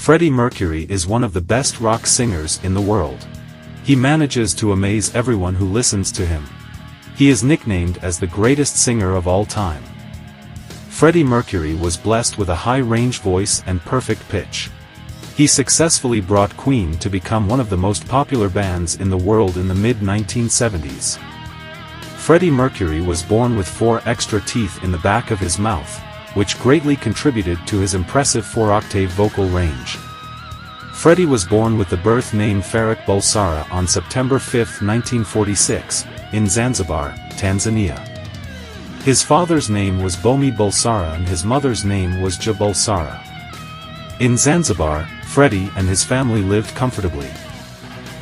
Freddie Mercury is one of the best rock singers in the world. He manages to amaze everyone who listens to him. He is nicknamed as the greatest singer of all time. Freddie Mercury was blessed with a high-range voice and perfect pitch. He successfully brought Queen to become one of the most popular bands in the world in the mid-1970s. Freddie Mercury was born with 4 extra teeth in the back of his mouth, which greatly contributed to his impressive 4-octave vocal range. Freddie was born with the birth name Farak Bulsara on September 5, 1946, in Zanzibar, Tanzania. His father's name was Bomi Bulsara and his mother's name was Ja Bulsara. In Zanzibar, Freddie and his family lived comfortably.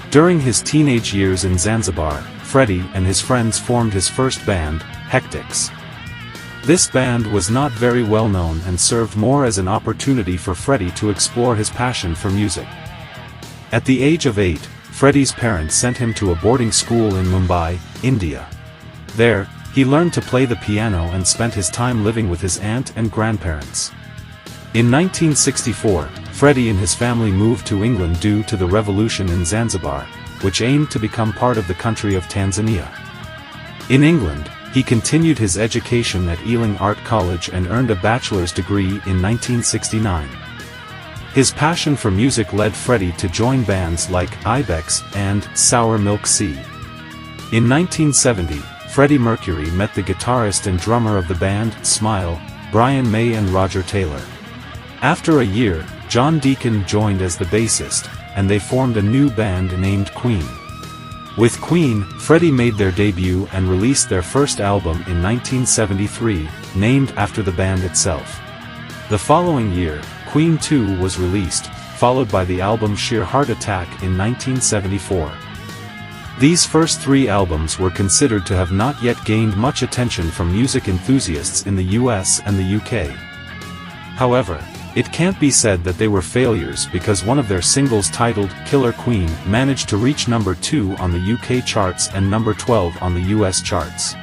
During his teenage years in Zanzibar, Freddie and his friends formed his first band, Hectics. This band was not very well known and served more as an opportunity for Freddie to explore his passion for music. At the age of 8, Freddie's parents sent him to a boarding school in Mumbai, India. There, he learned to play the piano and spent his time living with his aunt and grandparents. In 1964, Freddie and his family moved to England due to the revolution in Zanzibar, which aimed to become part of the country of Tanzania. In England, he continued his education at Ealing Art College and earned a bachelor's degree in 1969. His passion for music led Freddie to join bands like Ibex and Sour Milk Sea. In 1970, Freddie Mercury met the guitarist and drummer of the band, Smile, Brian May and Roger Taylor. After a year, John Deacon joined as the bassist, and they formed a new band named Queen. With Queen, Freddie made their debut and released their first album in 1973, named after the band itself. The following year, Queen 2 was released, followed by the album Sheer Heart Attack in 1974. These first 3 albums were considered to have not yet gained much attention from music enthusiasts in the US and the UK. However, it can't be said that they were failures because one of their singles titled Killer Queen managed to reach number 2 on the UK charts and number 12 on the US charts.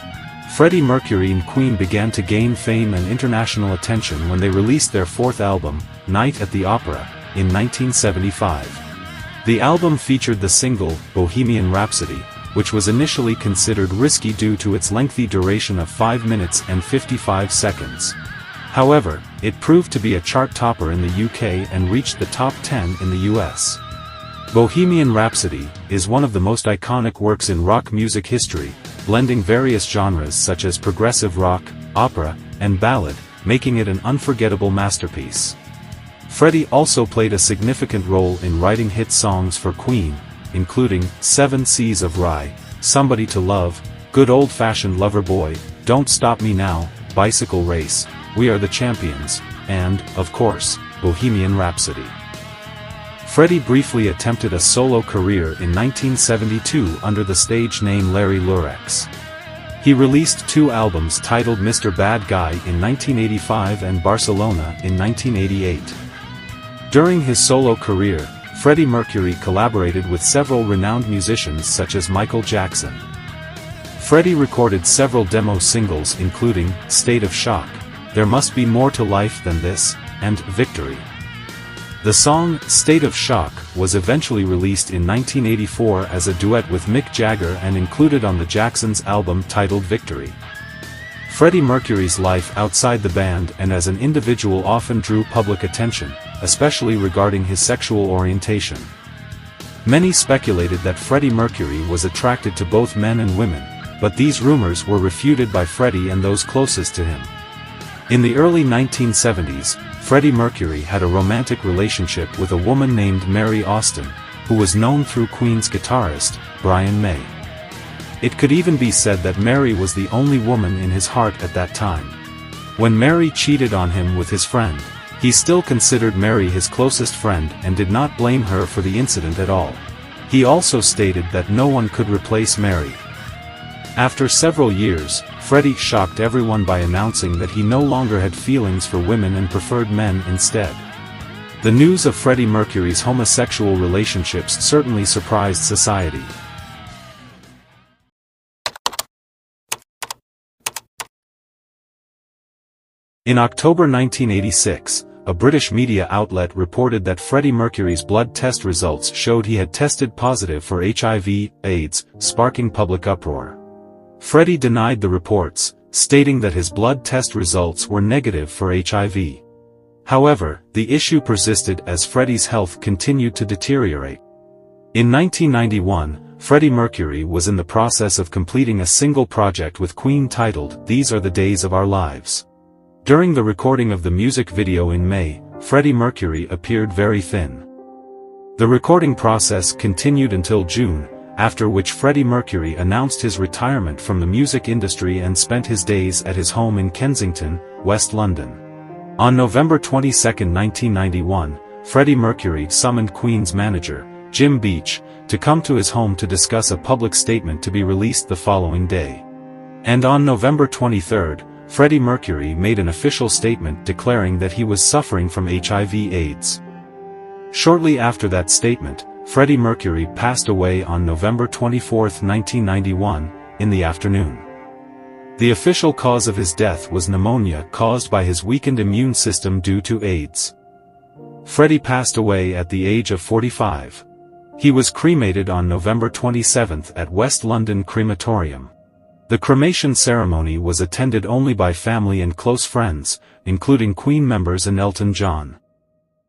Freddie Mercury and Queen began to gain fame and international attention when they released their 4th album, Night at the Opera, in 1975. The album featured the single, Bohemian Rhapsody, which was initially considered risky due to its lengthy duration of 5 minutes and 55 seconds. However, it proved to be a chart topper in the UK and reached the top 10 in the US. Bohemian Rhapsody is one of the most iconic works in rock music history, blending various genres such as progressive rock, opera, and ballad, making it an unforgettable masterpiece. Freddie also played a significant role in writing hit songs for Queen, including 7 Seas of Rhye, Somebody to Love, Good Old-Fashioned Lover Boy, Don't Stop Me Now, Bicycle Race, We Are the Champions, and, of course, Bohemian Rhapsody. Freddie briefly attempted a solo career in 1972 under the stage name Larry Lurex. He released 2 albums titled Mr. Bad Guy in 1985 and Barcelona in 1988. During his solo career, Freddie Mercury collaborated with several renowned musicians such as Michael Jackson. Freddie recorded several demo singles including State of Shock, There Must Be More to Life Than This, and Victory. The song, State of Shock, was eventually released in 1984 as a duet with Mick Jagger and included on the Jacksons' album titled Victory. Freddie Mercury's life outside the band and as an individual often drew public attention, especially regarding his sexual orientation. Many speculated that Freddie Mercury was attracted to both men and women, but these rumors were refuted by Freddie and those closest to him. In the early 1970s, Freddie Mercury had a romantic relationship with a woman named Mary Austin, who was known through Queen's guitarist, Brian May. It could even be said that Mary was the only woman in his heart at that time. When Mary cheated on him with his friend, he still considered Mary his closest friend and did not blame her for the incident at all. He also stated that no one could replace Mary. After several years, Freddie shocked everyone by announcing that he no longer had feelings for women and preferred men instead. The news of Freddie Mercury's homosexual relationships certainly surprised society. In October 1986, a British media outlet reported that Freddie Mercury's blood test results showed he had tested positive for HIV/AIDS, sparking public uproar. Freddie denied the reports, stating that his blood test results were negative for HIV. However, the issue persisted as Freddie's health continued to deteriorate. In 1991, Freddie Mercury was in the process of completing a single project with Queen titled "These Are the Days of Our Lives." During the recording of the music video in May, Freddie Mercury appeared very thin. The recording process continued until June, after which Freddie Mercury announced his retirement from the music industry and spent his days at his home in Kensington, West London. On November 22, 1991, Freddie Mercury summoned Queen's manager, Jim Beach, to come to his home to discuss a public statement to be released the following day. And on November 23, Freddie Mercury made an official statement declaring that he was suffering from HIV/AIDS. Shortly after that statement, Freddie Mercury passed away on November 24, 1991, in the afternoon. The official cause of his death was pneumonia caused by his weakened immune system due to AIDS. Freddie passed away at the age of 45. He was cremated on November 27 at West London Crematorium. The cremation ceremony was attended only by family and close friends, including Queen members and Elton John.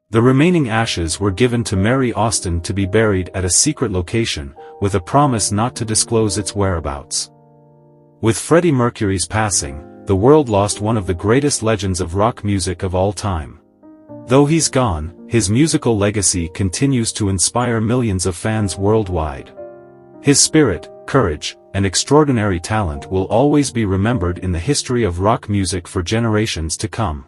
The remaining ashes were given to Mary Austin to be buried at a secret location, with a promise not to disclose its whereabouts. With Freddie Mercury's passing, the world lost one of the greatest legends of rock music of all time. Though he's gone, his musical legacy continues to inspire millions of fans worldwide. His spirit, courage, and extraordinary talent will always be remembered in the history of rock music for generations to come.